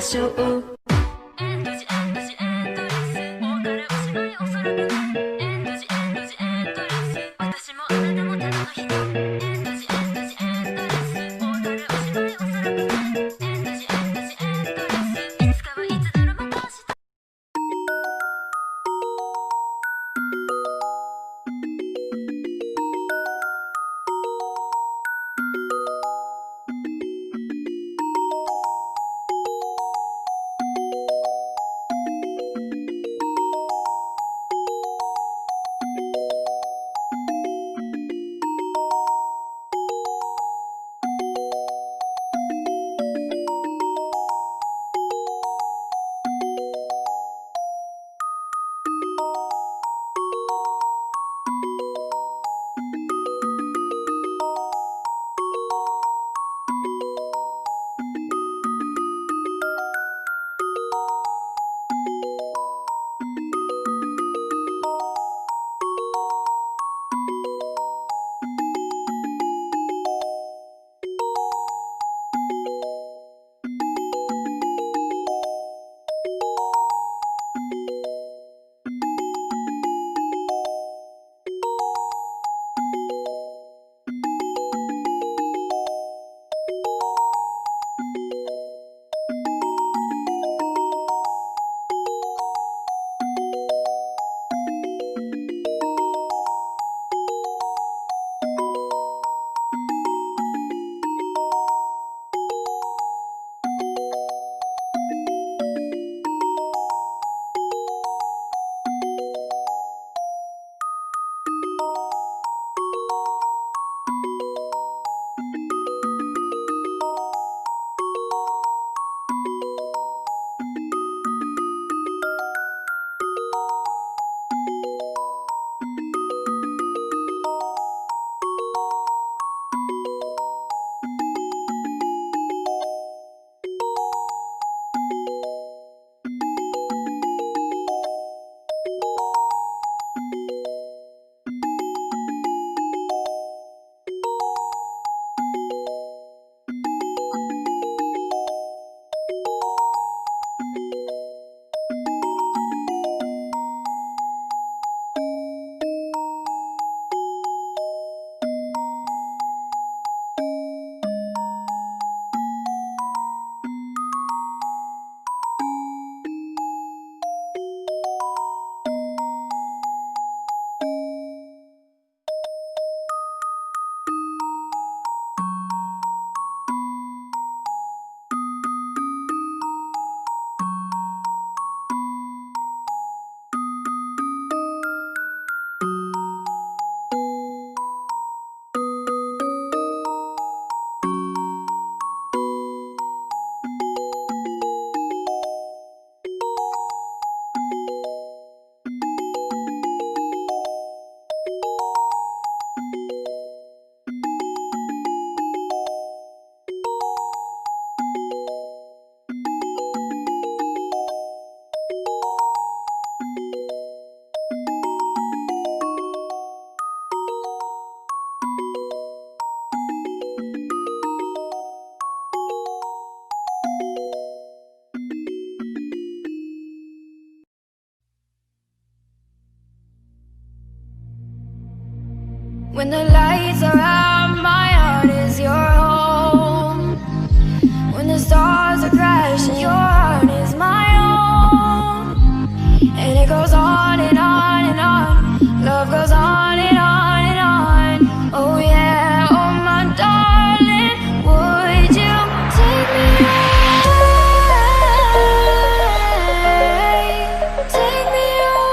しょう。エンドジエンドジエンドレス、多かれ後ろにおそらくないエンドジエンドジエンドレス、私もあなたもただの人。エンドジエンドジエンドレス、多かれ後ろにおそらくないエンドジエンドジエンドレス、いつかはいつだろまた明日。When the lights are out, my heart is your home. When the stars are crashing, your heart is my own. And it goes on and on and on. Love goes on and on and on. Oh yeah, oh my darling, would you take me away? Take me away.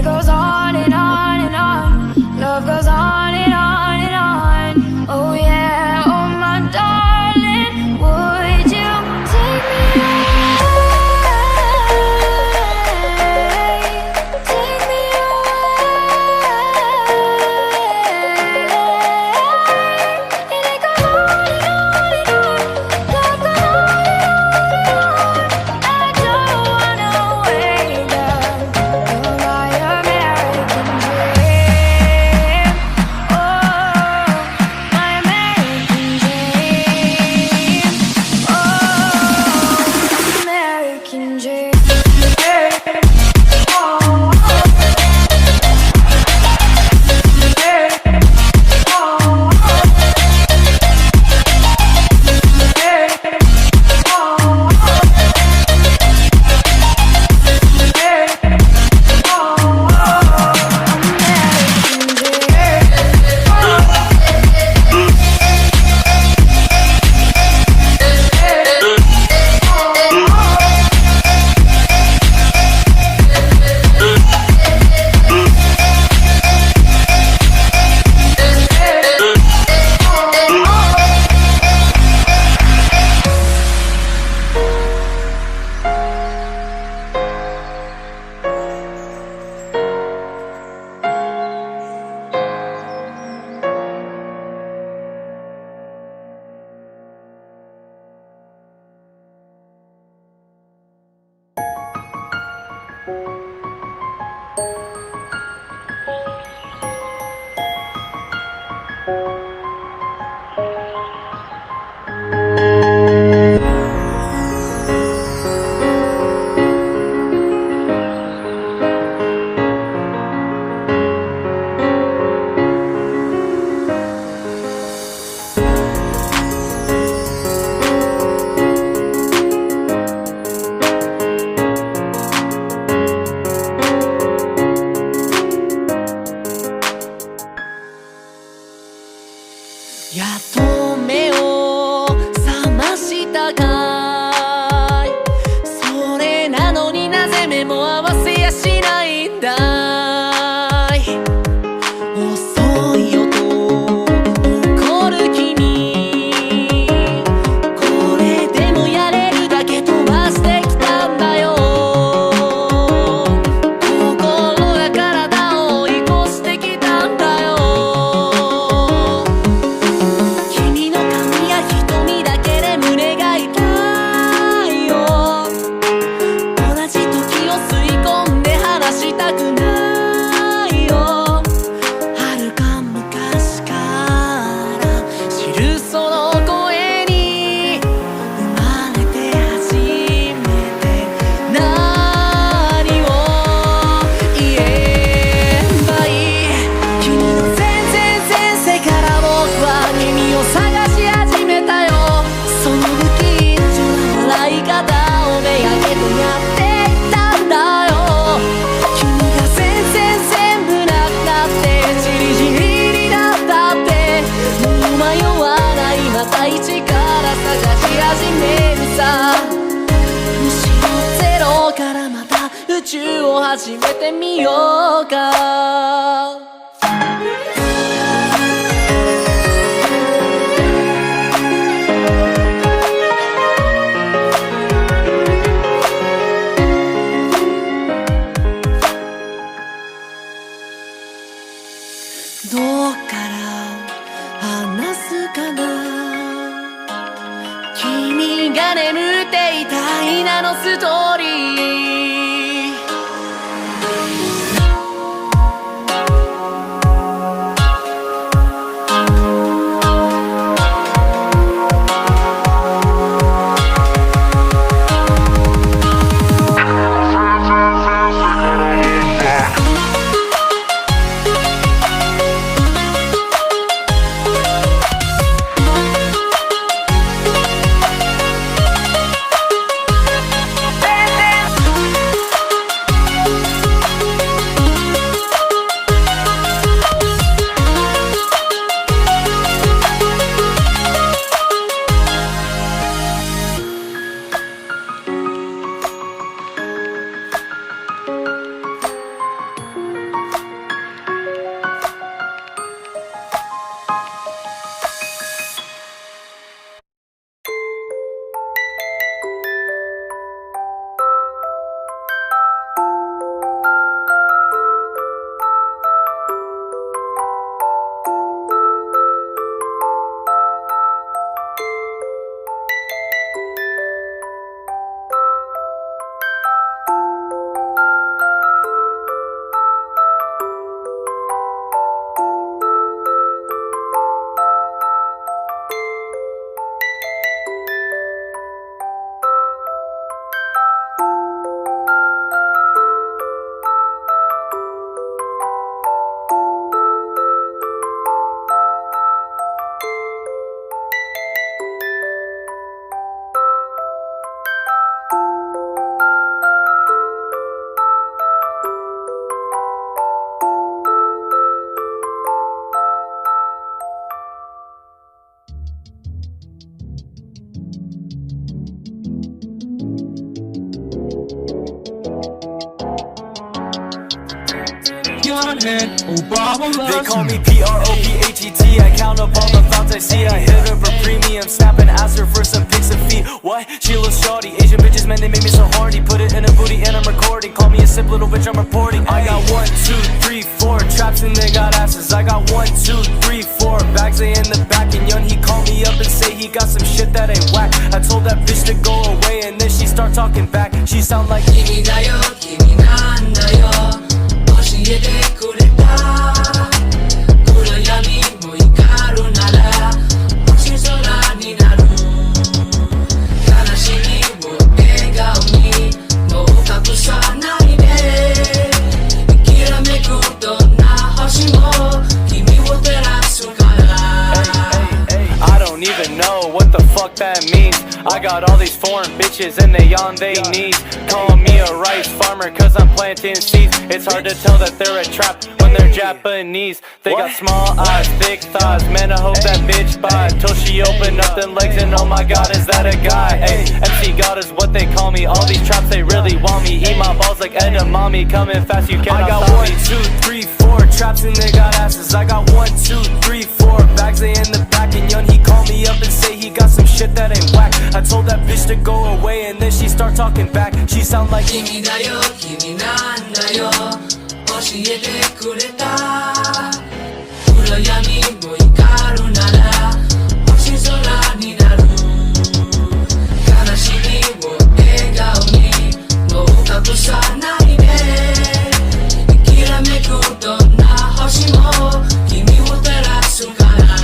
it goes on and on and on. Love goes on and on and on. Oh yeah, oh my darling, would you take me away? Take me away. And it goes on and on and on. Love goes on and on and on. I don't wanna wake up from my American dream. Oh, my American dream. Oh, American dream.やっと目を覚ましたかい。それなのになぜ目も合わせやしないんだい。遅いよと怒る君、これでもやれるだけ飛ばしてきたんだよ。心が体を追い越してきたんだよ。君の髪や瞳だけで胸が痛いよ。同じ時を吸い込んで離したくないよ。遥か昔から知るその声に生まれて初めて何を言えばいい。君の全然前世から僕は君を探し始めたよ。その不近所な笑い方をめがけてやっていたんだよ。君が全部なくなってじりじりになったって、もう迷わない、また一から探し始めるさ。むしろゼロからまた宇宙を始めてみようか。どうから話すかな。君が眠っていた稲のストーリー。They call me PROPHET. I count up all the thoughts I see. I hit her for premium, snap and ask her for some pics of feet. What? She looks shawty. Asian bitches, man, they make me so horny. Put it in a booty and I'm recording. Call me a simp little bitch, I'm reporting. I got 1, 2, 3, 4 traps and they got asses. I got 1, 2, 3, 4 bags, they in the back. And young, he called me up and say he got some shit that ain't whack. I told that bitch to go away and then she start talking back. She sound like Kimi da yo, Kimi nan da yo, oshiete kureta. Kurayami mo ikaru nara, oshizora ni naru. Kanashimi wo egao ni mo kakusanai de. Ikirameku donna hoshi mo kimi wo terasu kara. I don't even know what the fuck that means. I got all these foreign bitches and they on they knees. Calling me a rice farmer cause I'm planting seeds. It's hard to tell that they're a trap when they're Japanese. They got small eyes, thick thighs, man I hope that bitch buy. Till she open up them legs and oh my god is that a guy. Ay, MC God is what they call me. All these traps they really want me. Eat my balls like edamame, coming fast you cannot stop me. I got 1, 2, 3, 4 traps and they got asses. I got 1, 2, 3, 4 bags they in the back. And young he called me up and say he got some shit that ain't whack. I told that bitch to go away and then she start talking back. She sound like Kimi da yo, Kimi nan da yo, oshiete kureta. Urayami mo ikaru nara, oshizora ni naru. Kanashimi wo egao ni mo kakusanai de. Ikirameku donna hoshi mo kimi wo terasu kara.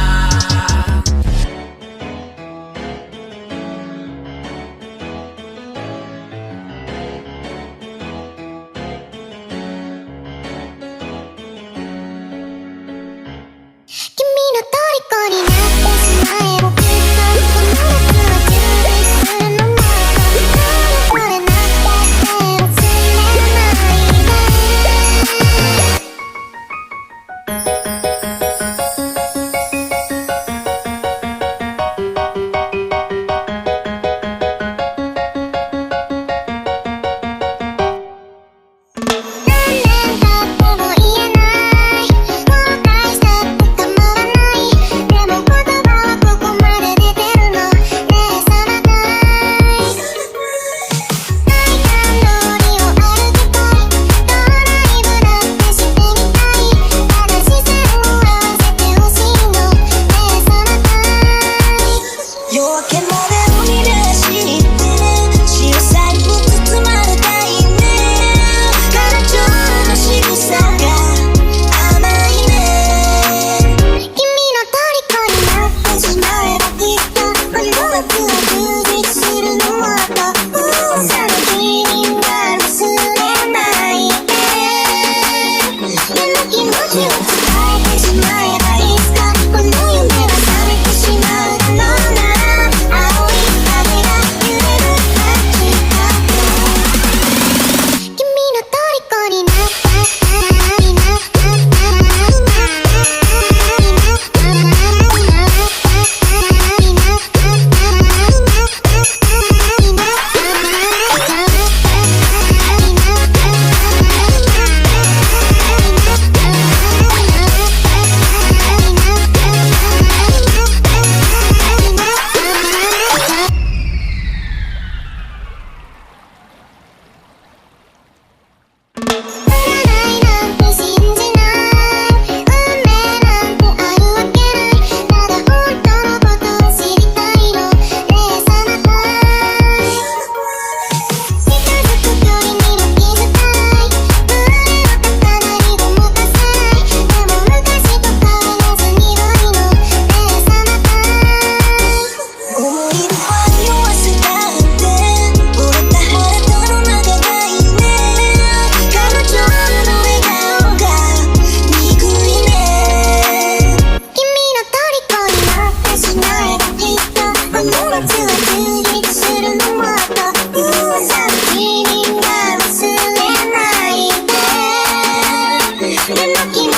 You're lucky,